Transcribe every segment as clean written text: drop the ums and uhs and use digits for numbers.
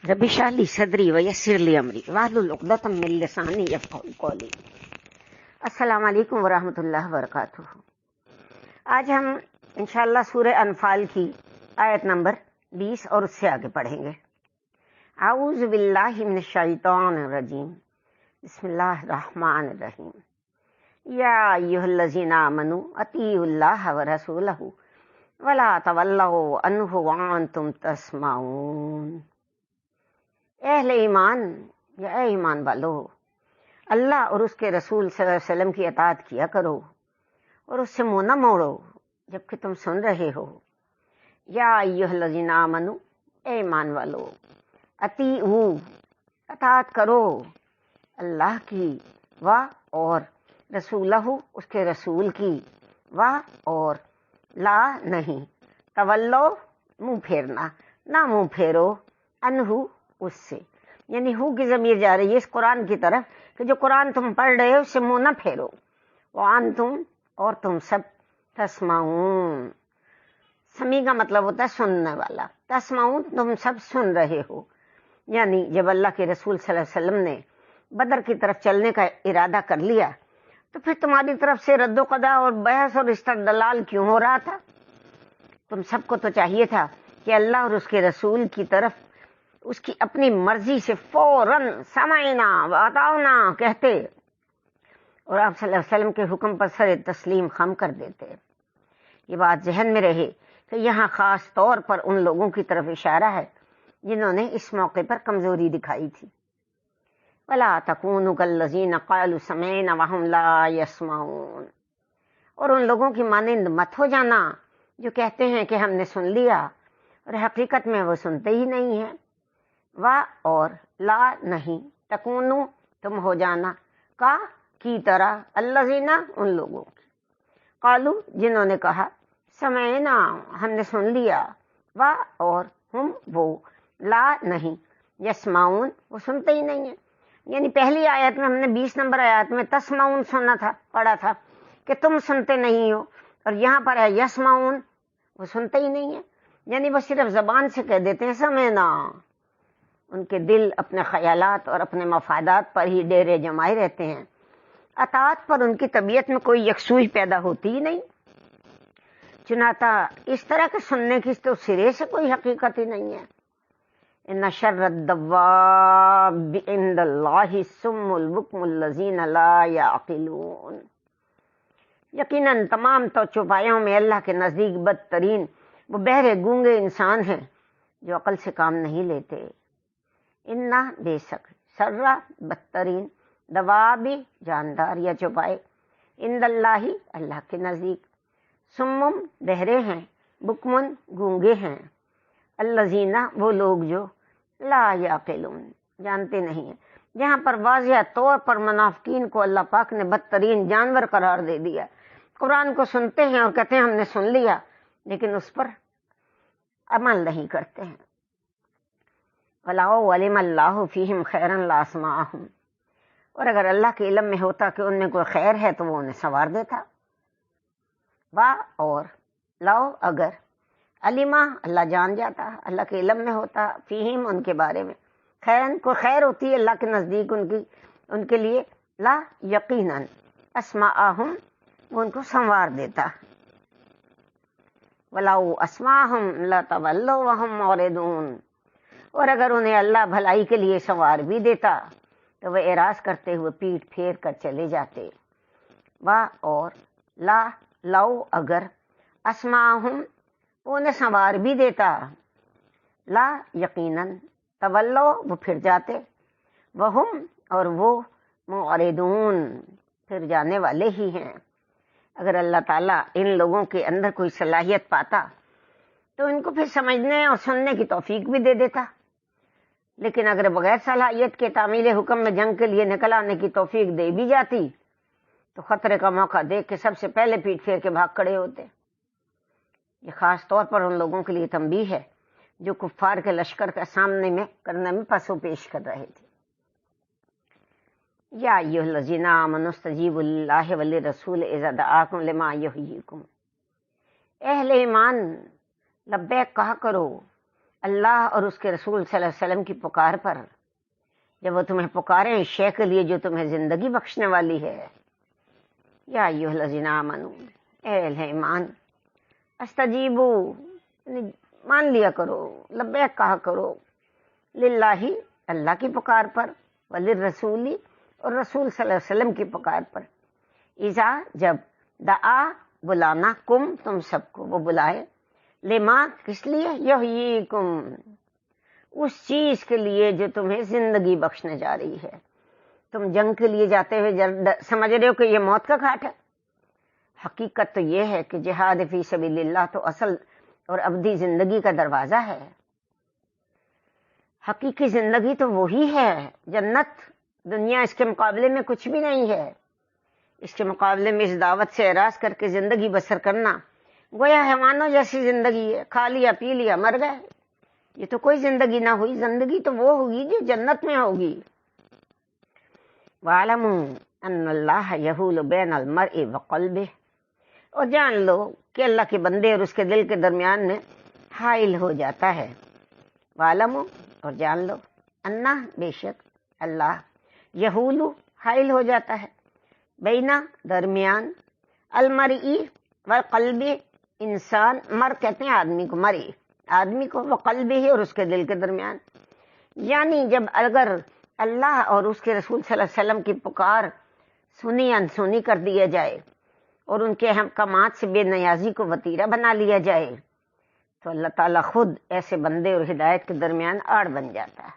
رب اشرح لي صدری ویسر لی امری واحلل عقدۃ من لسانی یفقہوا قولی۔ السلام علیکم ورحمۃ اللہ وبرکاتہ۔ آج ہم انشاءاللہ سورہ انفال کی آیت نمبر 20 اور اس سے آگے پڑھیں گے۔ اعوذ باللہ من الشیطان الرجیم، بسم اللہ الرحمن الرحیم۔ یا ایھا الذین آمنوا اطیعوا اللہ ورسولہ ولا تولوا عنہ وانتم تسمعون۔ اہل ایمان یا اے ایمان والو، اللہ اور اس کے رسول صلی اللہ علیہ وسلم کی اطاعت کیا کرو اور اس سے منہ نہ موڑو جبکہ تم سن رہے ہو۔ یا ایھا الذین آمنوا، اے ایمان والو، اطیعوا، اطاعت کرو اللہ کی، اور رسولہ، اس کے رسول کی، اور لا نہیں، تولو، منہ پھیرنا، نہ منہ پھیرو، انہو، اس سے، یعنی ہو کی ضمیر جا رہی ہے اس قرآن کی طرف کہ جو قرآن تم پڑھ رہے ہو اس سے منہ نہ پھیرو۔ وانتم، اور تم سب، تسمعون، سمیع کا مطلب ہوتا ہے سننے والا، تسمعون تم سب سن رہے ہو۔ یعنی جب اللہ کے رسول صلی اللہ علیہ وسلم نے بدر کی طرف چلنے کا ارادہ کر لیا تو پھر تمہاری طرف سے رد و قضا اور بحث اور استدلال کیوں ہو رہا تھا؟ تم سب کو تو چاہیے تھا کہ اللہ اور اس کے رسول کی طرف اس کی اپنی مرضی سے فوراً سمعنا واطعنا کہتے اور آپ صلی اللہ علیہ وسلم کے حکم پر سر تسلیم خم کر دیتے۔ یہ بات ذہن میں رہے کہ یہاں خاص طور پر ان لوگوں کی طرف اشارہ ہے جنہوں نے اس موقع پر کمزوری دکھائی تھی۔ وَلَا تَكُونُوا كَالَّذِينَ قَالُوا سَمِعْنَا وَهُمْ لَا يَسْمَعُونَ، اور ان لوگوں کی مانند مت ہو جانا جو کہتے ہیں کہ ہم نے سن لیا اور حقیقت میں وہ سنتے ہی نہیں ہیں۔ اور لا نہیں، تکونو، تم ہو جانا، کی طرح، الذین، ان لوگوں کی، قالو، جنہوں نے کہا، سمعنا، ہم نے سن لیا، اور ہم، وہ، لا نہیں، یسمعون، وہ سنتے ہی نہیں ہیں۔ یعنی پہلی آیت میں ہم نے 20 نمبر آیت میں تسمعون سنا تھا، پڑھا تھا کہ تم سنتے نہیں ہو، اور یہاں پر ہے یسمعون، وہ سنتے ہی نہیں ہیں۔ یعنی وہ صرف زبان سے کہہ دیتے ہیں سمعنا، ان کے دل اپنے خیالات اور اپنے مفادات پر ہی ڈیرے جمائے رہتے ہیں، اطاعت پر ان کی طبیعت میں کوئی یکسوئی پیدا ہوتی ہی نہیں۔ چنانچہ اس طرح کے سننے کی تو سرے سے کوئی حقیقت ہی نہیں ہے۔ ان شر الدواب عند اللہ الصم البکم الذین لا یعقلون، یقیناً تمام تو چوپایوں میں اللہ کے نزدیک بدترین وہ بہرے گونگے انسان ہیں جو عقل سے کام نہیں لیتے۔ انا، بے شک، شرّا، بدترین، دوابی، جاندار یا چوپائے، عند اللہ، اللہ کے نزدیک، سمم، بہرے ہیں، بکمن، گونگے ہیں، الذین، وہ لوگ جو لا یعقلون، جانتے نہیں ہیں۔ جہاں پر واضح طور پر منافقین کو اللہ پاک نے بدترین جانور قرار دے دیا، قرآن کو سنتے ہیں اور کہتے ہیں ہم نے سن لیا لیکن اس پر عمل نہیں کرتے ہیں۔ وَلَوْ عَلِمَ اللَّهُ فِيهِمْ خَيْرًا لَأَسْمَعَهُمْ، اور اگر اللہ کے علم میں ہوتا کہ ان میں کوئی خیر ہے تو وہ انہیں سنوار دیتا۔ اور لو، اگر، علمہ، اللہ جان جاتا، اللہ کے علم میں ہوتا، فیہم، ان کے بارے میں، خیرن، کوئی خیر ہوتی ہے اللہ کے نزدیک ان کے لیے، لا، یقیناً، اسمعہم، وہ ان کو سنوار دیتا۔ وَلَوْ أَسْمَعَهُمْ لَتَوَلَّوْا وَهُمْ مُعْرِضُونَ، اور اگر انہیں اللہ بھلائی کے لیے سنوار بھی دیتا تو وہ اعراض کرتے ہوئے پیٹ پھیر کر چلے جاتے۔ اور لا، لو، اگر، اسمعہم، وہ انہیں سنوار بھی دیتا، لا، یقیناً، تولو، وہ پھر جاتے، وہم، اور وہ، معرضون، پھر جانے والے ہی ہیں۔ اگر اللہ تعالیٰ ان لوگوں کے اندر کوئی صلاحیت پاتا تو ان کو پھر سمجھنے اور سننے کی توفیق بھی دے دیتا، لیکن اگر بغیر صلاحیت کے تعمیل حکم میں جنگ کے لیے نکل آنے کی توفیق دے بھی جاتی تو خطرے کا موقع دیکھ کے سب سے پہلے پیٹ پھیر کے بھاگ کھڑے ہوتے۔ یہ خاص طور پر ان لوگوں کے لیے تنبیہ ہے جو کفار کے لشکر کا سامنے میں کرنے میں پس و پیش کر رہے تھے۔ یا ایھا الذین آمنوا استجیبوا للہ وللرسول اذا دعاکم لما یحییکم، اہل ایمان، لبیک کہا کرو اللہ اور اس کے رسول صلی اللہ علیہ وسلم کی پکار پر، جب وہ تمہیں پکاریں اس شے کے لیے جو تمہیں زندگی بخشنے والی ہے، یا ایھا الذین آمنو، اے اہل ایمان، استجیبو، مان لیا کرو، لبیک کہا کرو، للہ، اللہ کی پکار پر، وللرسول، اور رسول صلی اللہ علیہ وسلم کی پکار پر، اذا، جب، دعا، بلانا، کم، تم سب کو وہ بلائے، لما، کس لیے، یحییکم، اس چیز کے لیے جو تمہیں زندگی بخشنے جا رہی ہے۔ تم جنگ کے لیے جاتے ہوئے سمجھ رہے ہو کہ یہ موت کا گھاٹ ہے، حقیقت تو یہ ہے کہ جہاد فی سبیل اللہ تو اصل اور ابدی زندگی کا دروازہ ہے۔ حقیقی زندگی تو وہی ہے، جنت، دنیا اس کے مقابلے میں کچھ بھی نہیں ہے۔ اس کے مقابلے میں اس دعوت سے اعراض کر کے زندگی بسر کرنا گویا حیوانوں جیسی زندگی ہے، کھا لیا پی لیا مر گئے، یہ تو کوئی زندگی نہ ہوئی۔ زندگی تو وہ ہوگی جو جنت میں ہوگی۔ وَاعْلَمُوا أَنَّ اللَّهَ يَحُولُ بَيْنَ الْمَرْءِ وَقَلْبِهِ، اور جان لو کہ اللہ کے بندے اور اس کے دل کے درمیان میں حائل ہو جاتا ہے۔ وَاعْلَمُوا، اور جان لو، انا، بے شک، اللہ، یحول، حائل ہو جاتا ہے، بینا، درمیان، المرئی والقلب، انسان، مر کہتے ہیں آدمی کو، مرئی آدمی کو، وقلب ہی، اور اس کے دل کے درمیان۔ یعنی جب اگر اللہ اور اس کے رسول صلی اللہ علیہ وسلم کی پکار سنی انسنی کر دیا جائے اور ان کے احکامات سے بے نیازی کو وتیرہ بنا لیا جائے تو اللہ تعالیٰ خود ایسے بندے اور ہدایت کے درمیان آڑ بن جاتا ہے،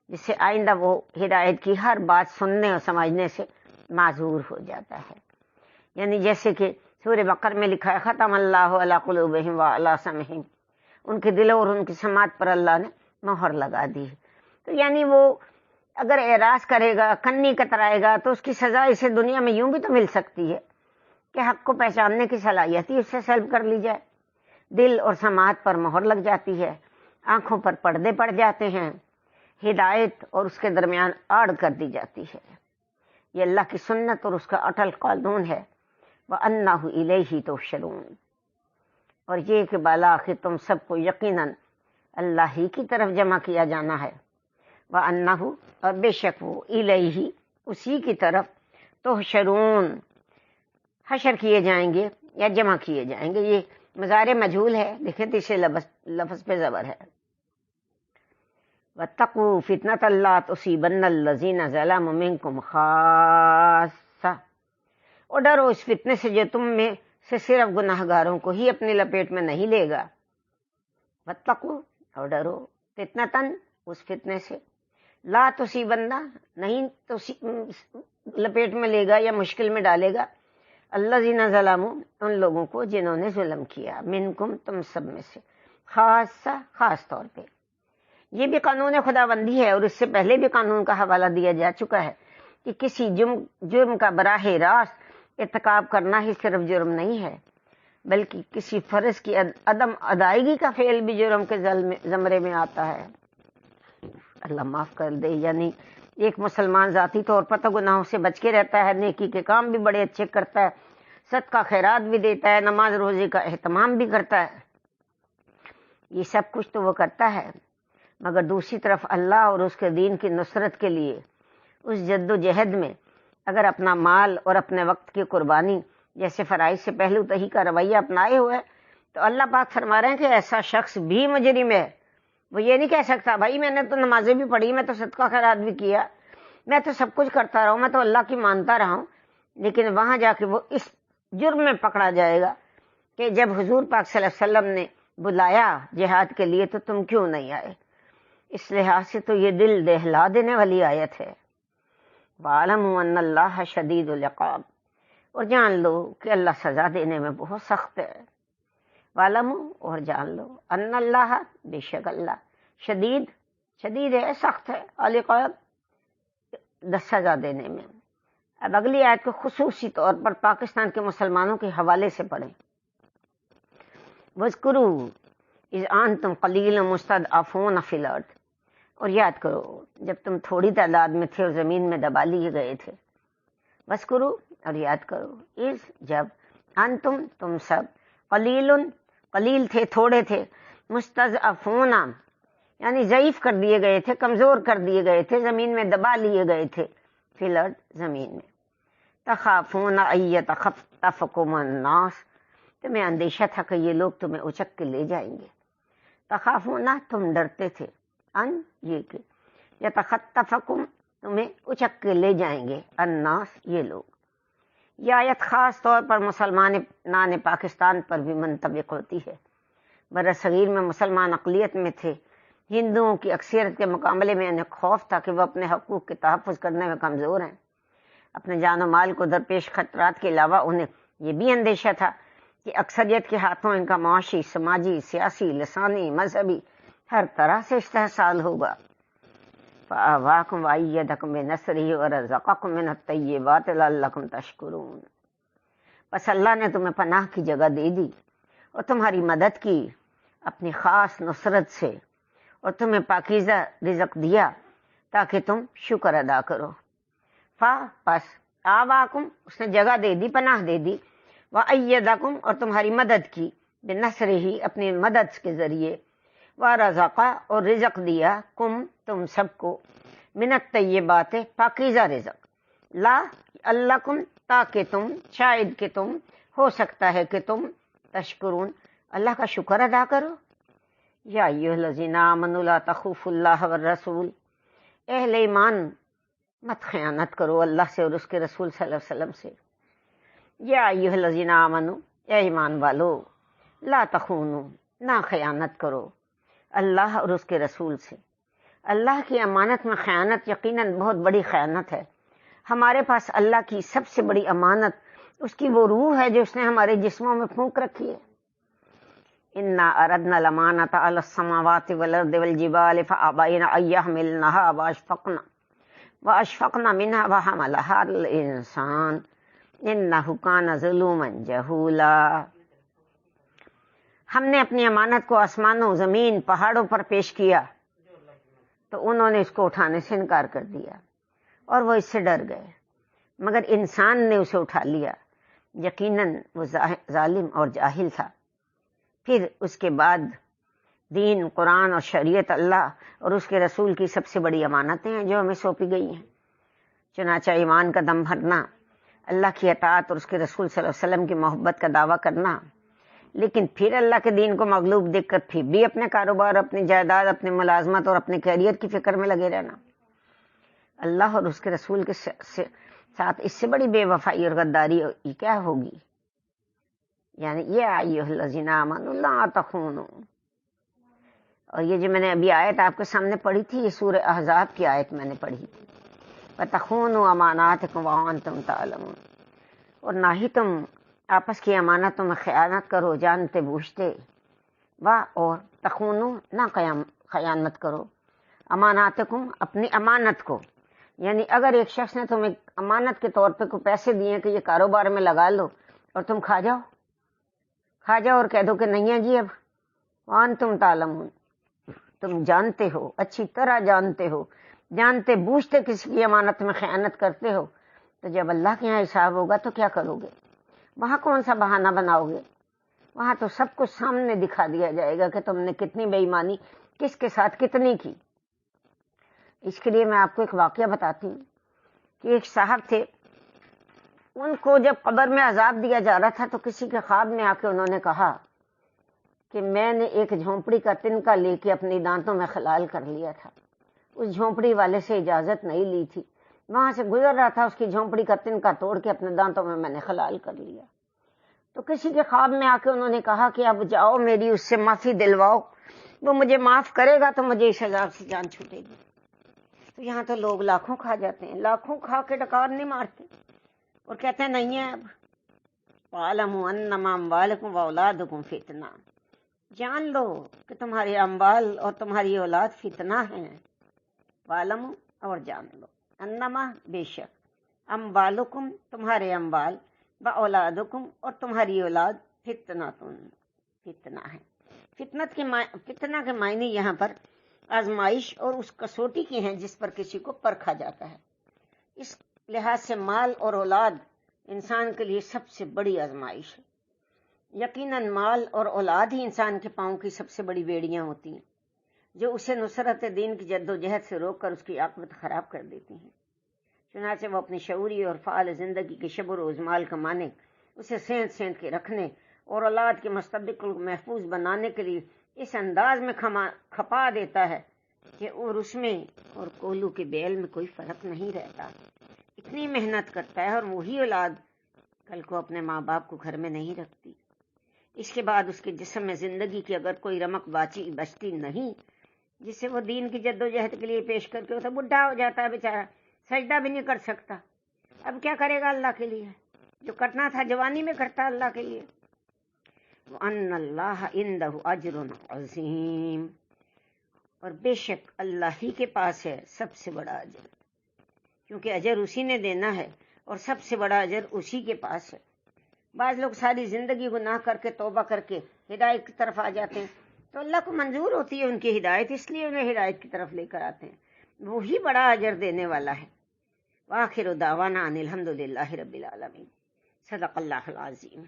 جس سے آئندہ وہ ہدایت کی ہر بات سننے اور سمجھنے سے معذور ہو جاتا ہے۔ یعنی جیسے کہ سورہ بقرہ میں لکھا ہے، ختم اللہ علی قلوبہم وعلی سمعہم، ان کے دلوں اور ان کی سماعت پر اللہ نے مہر لگا دی ہے۔ تو یعنی وہ اگر اعراض کرے گا، کنی کترائے گا، تو اس کی سزا اسے دنیا میں یوں بھی تو مل سکتی ہے کہ حق کو پہچاننے کی صلاحیت ہی اس سے سلب کر لی جائے، دل اور سماعت پر مہر لگ جاتی ہے، آنکھوں پر پردے پڑ جاتے ہیں، ہدایت اور اس کے درمیان آڑ کر دی جاتی ہے۔ یہ اللہ کی سنت اور اس کا اٹل قانون ہے۔ وَأَنَّهُ إِلَيْهِ تُحْشَرُونَ، اور یہ کہ بالآخر تم سب کو یقیناً اللہ ہی کی طرف جمع کیا جانا ہے۔ وَأَنَّهُ، اور بے شک وہ، إِلَيْهِ، اسی کی طرف، تحشرون، حشر کیے جائیں گے یا جمع کیے جائیں گے۔ یہ مضارع مجہول ہے، دیکھیں تیسرے لفظ پہ زبر ہے۔ وَاتَّقُوا فِتْنَةً لَا تُصِيبَنَّ الَّذِينَ ظَلَمُوا مِنكُمْ خَاصَّةً، اور ڈرو اس فتنے سے جو تم میں سے صرف گناہ گاروں کو ہی اپنی لپیٹ میں نہیں لے گا۔ وَاتَّقُوا، اور ڈرو، فِتْنَةً، اس فتنے سے، لا تصیبن، نہیں تو لپیٹ میں لے گا یا مشکل میں ڈالے گا، الذین ظلموا، ان لوگوں کو جنہوں نے ظلم کیا، منکم، تم سب میں سے، خاصہ، خاص طور پہ۔ یہ بھی قانون خداوندی ہے، اور اس سے پہلے بھی قانون کا حوالہ دیا جا چکا ہے کہ کسی جرم کا براہ راست ارتکاب کرنا ہی صرف جرم نہیں ہے، بلکہ کسی فرض کی عدم ادائیگی کا فعل بھی جرم کے زمرے میں آتا ہے۔ اللہ معاف کر دے۔ یعنی ایک مسلمان ذاتی طور پر تو گناہوں سے بچ کے رہتا ہے، نیکی کے کام بھی بڑے اچھے کرتا ہے، صدقہ خیرات بھی دیتا ہے، نماز روزے کا اہتمام بھی کرتا ہے، یہ سب کچھ تو وہ کرتا ہے، مگر دوسری طرف اللہ اور اس کے دین کی نصرت کے لیے اس جد و جہد میں اگر اپنا مال اور اپنے وقت کی قربانی جیسے فرائض سے پہلو تہی کا رویہ اپنائے ہوئے، تو اللہ پاک فرما رہے ہیں کہ ایسا شخص بھی مجرم ہے۔ وہ یہ نہیں کہہ سکتا بھائی میں نے تو نمازیں بھی پڑھی، میں تو صدقہ خیرات بھی کیا، میں تو سب کچھ کرتا رہا ہوں، میں تو اللہ کی مانتا رہا ہوں، لیکن وہاں جا کے وہ اس جرم میں پکڑا جائے گا کہ جب حضور پاک صلی اللہ علیہ وسلم نے بلایا جہاد کے لیے تو تم کیوں نہیں آئے۔ اس لحاظ سے تو یہ دل دہلا دینے والی آیت ہے۔ وَاعْلَمُوا أَنَّ اللَّهَ شَدِيدُ الْعِقَابِ، اور جان لو کہ اللہ سزا دینے میں بہت سخت ہے۔ وَاعْلَمُوا، اور جان لو، ان اللہ، بے شک اللہ، شدید ہے، سخت ہے، العقاب، سزا دینے میں۔ اب اگلی آیت کو خصوصی طور پر پاکستان کے مسلمانوں کے حوالے سے پڑھیں۔ وَاذْكُرُوا إِذْ أَنْتُمْ قَلِيلٌ مُسْتَضْعَفُونَ فِي الْأَرْضِ، اور یاد کرو جب تم تھوڑی تعداد میں تھے اور زمین میں دبا لیے گئے تھے۔ وَاذْكُرُوا، اور یاد کرو، اذ، جب، انتم، تم سب، قلیل تھے، تھوڑے تھے، مستضعفون، یعنی ضعیف کر دیے گئے تھے، کمزور کر دیے گئے تھے، زمین میں دبا لیے گئے تھے، فی الارض زمین میں۔ تخافون ان یتخطفکم الناس، تمہیں اندیشہ تھا کہ یہ لوگ تمہیں اچک کے لے جائیں گے۔ تخافون، تم ڈرتے تھے، ان یہ کہ یتخطفکم، تمہیں اچک کے لے جائیں گے، الناس یہ لوگ۔ یہ آیت خاص طور پر مسلمان پاکستان پر بھی منطبق ہوتی ہے۔ برصغیر میں مسلمان اقلیت میں تھے، ہندوؤں کی اکثریت کے مقابلے میں انہیں خوف تھا کہ وہ اپنے حقوق کے تحفظ کرنے میں کمزور ہیں۔ اپنے جان و مال کو درپیش خطرات کے علاوہ انہیں یہ بھی اندیشہ تھا کہ اکثریت کے ہاتھوں ان کا معاشی، سماجی، سیاسی، لسانی، مذہبی ہر طرح سے استحصال ہوگا۔ فَآوَاكُمْ وَأَيَّدَكُمْ بِنَصْرِهِ وَرَزَقَكُمْ مِنَ الطَّيِّبَاتِ لَعَلَّكُمْ تَشْكُرُونَ۔ بس اللہ نے تمہیں پناہ کی جگہ دے دی اور تمہاری مدد کی اپنی خاص نصرت سے، اور تمہیں پاکیزہ رزق دیا تاکہ تم شکر ادا کرو۔ پس آواکم، اس نے جگہ دے دی، پناہ دے دی، وَأَيَّدَكُمْ، اور تمہاری مدد کی، بِنَصْرِهِ، اپنی مدد کے ذریعے، وَرَزَقَ، اور رزق دیا، کم، تم سب کو، من الطیبات، پاکیزہ رزق، لا اللکم، تاکہ تم، شاید کہ تم، ہو سکتا ہے کہ تم، تشکرون، اللہ کا شکر ادا کرو۔ یا ایھا الذین آمنوا لا تخونوا اللہ والرسول، اہل ایمان مت خیانت کرو اللہ سے اور اس کے رسول صلی اللہ علیہ وسلم سے۔ یا ایھا الذین آمنوا، اے ایمان والو، لا تخونوا، نہ خیانت کرو اللہ اور اس کے رسول سے۔ اللہ کی امانت میں خیانت یقیناً بہت بڑی خیانت ہے۔ ہمارے پاس اللہ کی سب سے بڑی امانت اس کی وہ روح ہے جو اس نے ہمارے جسموں میں پھونک رکھی ہے۔ انا اردنا الامانۃ علی السماوات والارض والجبال فابین ان یحملنها واشفقن منها وحملها الانسان انہ کان ظلوما جہولا۔ ہم نے اپنی امانت کو آسمانوں، زمین، پہاڑوں پر پیش کیا تو انہوں نے اس کو اٹھانے سے انکار کر دیا اور وہ اس سے ڈر گئے، مگر انسان نے اسے اٹھا لیا، یقیناً وہ ظالم اور جاہل تھا۔ پھر اس کے بعد دین، قرآن اور شریعت اللہ اور اس کے رسول کی سب سے بڑی امانتیں ہیں جو ہمیں سونپی گئی ہیں۔ چنانچہ ایمان کا دم بھرنا، اللہ کی اطاعت اور اس کے رسول صلی اللہ علیہ وسلم کی محبت کا دعویٰ کرنا، لیکن پھر اللہ کے دین کو مغلوب دیکھ کر پھر بھی اپنے کاروبار، اپنی جائیداد، اپنی ملازمت اور اپنے کیریئر کی فکر میں لگے رہنا۔ اللہ اور اس کے رسول کے ساتھ اس سے بڑی بے وفائی اور غداری یہ کیا ہوگی؟ یعنی یا ایھا الذین آمنوا لا تخونوا، اور یہ جو میں نے ابھی آیت آپ کے سامنے پڑھی تھی، یہ سورہ احزاب کی آیت میں نے پڑھی تھی، وَتَخُونُوا أَمَانَاتِكُمْ وَأَنْتُمْ تَعْلَمُونَ، اور نہ ہی تم آپس کی امانتوں میں خیانت کرو جانتے بوجھتے، اور تخونوا، نہ خیانت کرو، اماناتکم، اپنی امانت کو، یعنی اگر ایک شخص نے تمہیں امانت کے طور پہ کوئی پیسے دیے کہ یہ کاروبار میں لگا لو اور تم کھا جاؤ اور کہہ دو کہ نہیں ہے جی اب، وانتم تعلمون، تم جانتے ہو، اچھی طرح جانتے ہو، جانتے بوجھتے کسی کی امانت میں خیانت کرتے ہو، تو جب اللہ کے یہاں حساب ہوگا تو کیا کرو گے؟ وہاں کون سا بہانہ بناؤ گے؟ وہاں تو سب کچھ سامنے دکھا دیا جائے گا کہ تم نے کتنی بے ایمانی کس کے ساتھ کتنی کی۔ اس کے لیے میں آپ کو ایک واقعہ بتاتی ہوں کہ ایک صاحب تھے، ان کو جب قبر میں عذاب دیا جا رہا تھا تو کسی کے خواب میں آ کے انہوں نے کہا کہ میں نے ایک جھونپڑی کا تنکا لے کے اپنی دانتوں میں خلال کر لیا تھا، اس جھونپڑی والے سے اجازت نہیں لی تھی، وہاں سے گزر رہا تھا، اس کی جھونپڑی کا تنکا توڑ کے اپنے دانتوں میں نے خلال کر لیا۔ تو کسی کے خواب میں آ کے انہوں نے کہا کہ اب جاؤ میری اس سے معافی دلواؤ، وہ مجھے معاف کرے گا تو مجھے اس عذاب سے جان چھوٹے گی۔ تو یہاں تو لوگ لاکھوں کھا جاتے ہیں، لاکھوں کھا کے ڈکار نہیں مارتے اور کہتے ہیں نہیں ہے اب۔ وَاعْلَمُوا أَنَّمَا أَمْوَالُكُمْ وَأَوْلَادُكُمْ فِتْنَةٌ، جان لو کہ تمہارے اموال اور تمہاری اولاد فتنہ ہیں۔ وَاعْلَمُوا، اور جان لو، انما، بے شک، اموالکم، تمہارے اموال، وَأَوْلَادُكُمْ، اور تمہاری اولاد، فتنہ ہے۔ فتنہ کے معنی یہاں پر آزمائش اور اس کسوٹی کے ہیں جس پر کسی کو پرکھا جاتا ہے۔ اس لحاظ سے مال اور اولاد انسان کے لیے سب سے بڑی آزمائش ہے۔ یقیناً مال اور اولاد ہی انسان کے پاؤں کی سب سے بڑی بیڑیاں ہوتی ہیں۔ جو اسے نصرت دین کی جد و جہد سے روک کر اس کی عاقبت خراب کر دیتی ہیں۔ چنانچہ وہ اپنی شعوری اور فعال زندگی کے شب و روز مال کمانے، اسے سینت سینت کے رکھنے اور اولاد کے مستقبل کو محفوظ بنانے کے لیے اس انداز میں کھپا دیتا ہے کہ اور اس میں اور کولو کے بیل میں کوئی فرق نہیں رہتا۔ اتنی محنت کرتا ہے اور وہی اولاد کل کو اپنے ماں باپ کو گھر میں نہیں رکھتی۔ اس کے بعد اس کے جسم میں زندگی کی اگر کوئی رمق بچتی نہیں جسے وہ دین کی جد و جہد کے لیے پیش کر کے وہ تو بڈھا ہو جاتا ہے بیچارہ، سجدہ بھی نہیں کر سکتا۔ اب کیا کرے گا اللہ کے لیے؟ جو کرنا تھا جوانی میں کرتا اللہ کے لیے۔ وَأَنَّ اللَّهَ عِندَهُ أَجْرٌ عَظِيمٌ، اور بے شک اللہ ہی کے پاس ہے سب سے بڑا اجر، کیونکہ اجر اسی نے دینا ہے اور سب سے بڑا اجر اسی کے پاس ہے۔ بعض لوگ ساری زندگی گناہ کر کے توبہ کر کے ہدایت کی طرف آ جاتے ہیں تو اللہ کو منظور ہوتی ہے ان کی ہدایت، اس لیے انہیں ہدایت کی طرف لے کر آتے ہیں، وہی بڑا اجر دینے والا ہے۔ وآخر دعوانا ان الحمد للہ رب العالمین۔ صدق اللہ العظیم۔